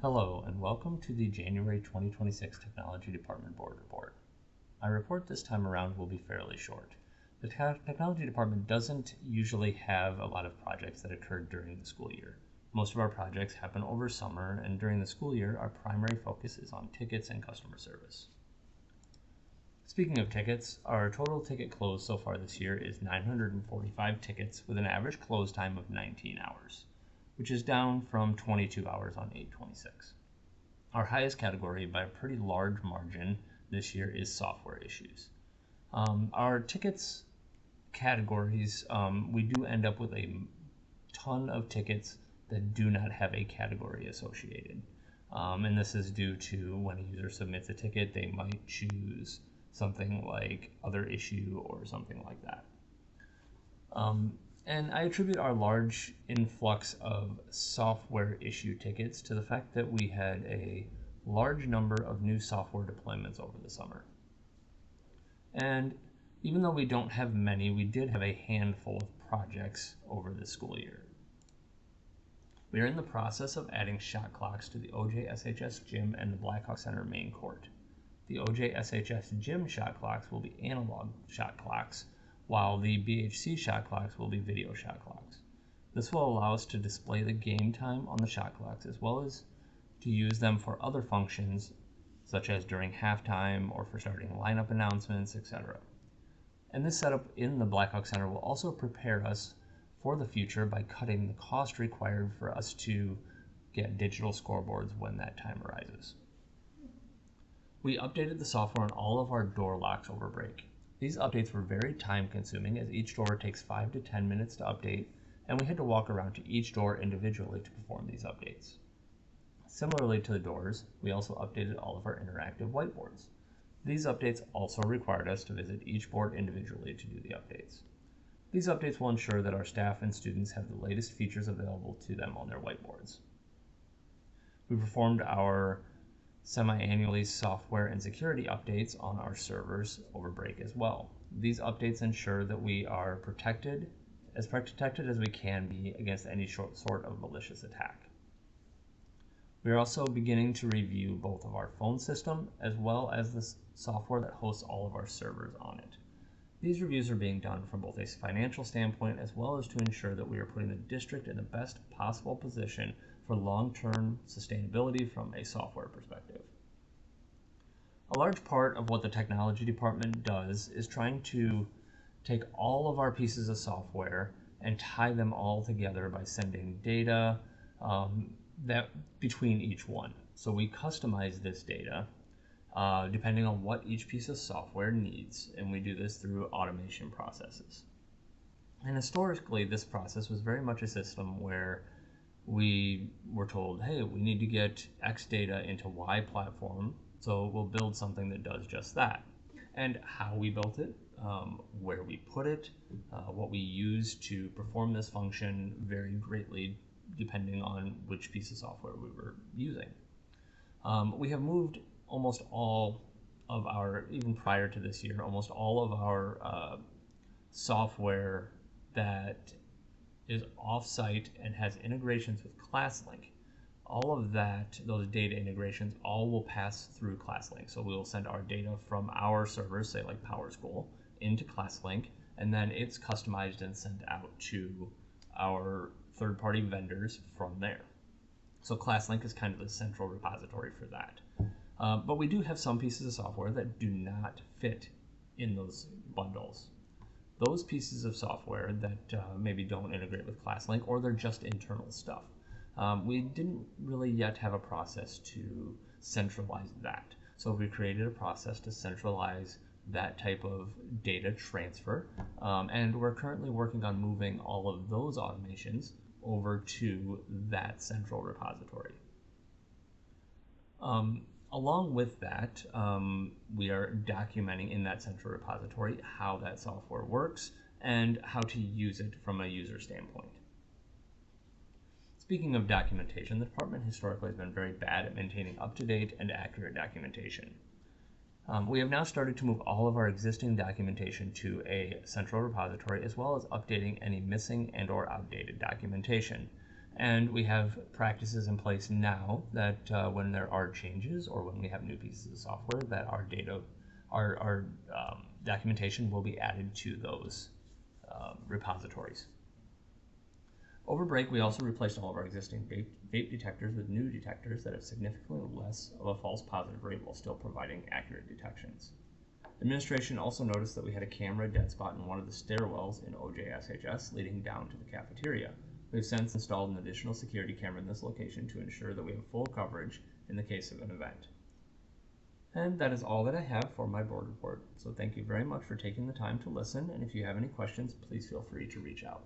Hello and welcome to the January 2026 Technology Department Board Report. Our report this time around will be fairly short. The Technology Department doesn't usually have a lot of projects that occur during the school year. Most of our projects happen over summer, and during the school year our primary focus is on tickets and customer service. Speaking of tickets, our total ticket close so far this year is 945 tickets with an average close time of 19 hours. Which is down from 22 hours on 8/26. Our highest category by a pretty large margin this year is software issues. Our tickets categories, we do end up with a ton of tickets that do not have a category associated. And this is due to when a user submits a ticket, they might choose something like other issue or something like that. And I attribute our large influx of software issue tickets to the fact that we had a large number of new software deployments over the summer. And even though we don't have many, we did have a handful of projects over the school year. We are in the process of adding shot clocks to the OJ/SHS gym and the Blackhawk Center main court. The OJ/SHS gym shot clocks will be analog shot clocks, while the BHC shot clocks will be video shot clocks. This will allow us to display the game time on the shot clocks as well as to use them for other functions such as during halftime or for starting lineup announcements, etc. And this setup in the Blackhawk Center will also prepare us for the future by cutting the cost required for us to get digital scoreboards when that time arises. We updated the software on all of our door locks over break. These updates were very time consuming as each door takes 5 to 10 minutes to update, and we had to walk around to each door individually to perform these updates. Similarly to the doors, we also updated all of our interactive whiteboards. These updates also required us to visit each board individually to do the updates. These updates will ensure that our staff and students have the latest features available to them on their whiteboards. We performed our semi-annually software and security updates on our servers over break as well. These updates ensure that we are as protected as we can be against any sort of malicious attack. We are also beginning to review both of our phone system as well as the software that hosts all of our servers on it. These reviews are being done from both a financial standpoint as well as to ensure that we are putting the district in the best possible position for long-term sustainability from a software perspective. A large part of what the technology department does is trying to take all of our pieces of software and tie them all together by sending data that between each one. So we customize this data depending on what each piece of software needs, and we do this through automation processes. And historically, this process was very much a system where we were told, hey, we need to get X data into Y platform, so we'll build something that does just that. And how we built it, where we put it, what we used to perform this function varied greatly depending on which piece of software we were using. We have moved almost all of our, even prior to this year, almost all of our software that is off-site and has integrations with ClassLink. All of that, those data integrations, all will pass through ClassLink. So we will send our data from our servers, say like PowerSchool, into ClassLink, and then it's customized and sent out to our third-party vendors from there. So ClassLink is kind of the central repository for that. But we do have some pieces of software that do not fit in those bundles. Those pieces of software that maybe don't integrate with ClassLink, or they're just internal stuff. We didn't really yet have a process to centralize that. So we created a process to centralize that type of data transfer, and we're currently working on moving all of those automations over to that central repository. Along with that, we are documenting in that central repository how that software works and how to use it from a user standpoint. Speaking of documentation, the department historically has been very bad at maintaining up-to-date and accurate documentation. We have now started to move all of our existing documentation to a central repository, as well as updating any missing and/or outdated documentation. And we have practices in place now that when there are changes or when we have new pieces of software, that our data, our documentation will be added to those repositories. Over break, we also replaced all of our existing vape detectors with new detectors that have significantly less of a false positive rate while still providing accurate detections. Administration also noticed that we had a camera dead spot in one of the stairwells in OJSHS leading down to the cafeteria. We've since installed an additional security camera in this location to ensure that we have full coverage in the case of an event. And that is all that I have for my board report. So thank you very much for taking the time to listen, and if you have any questions, please feel free to reach out.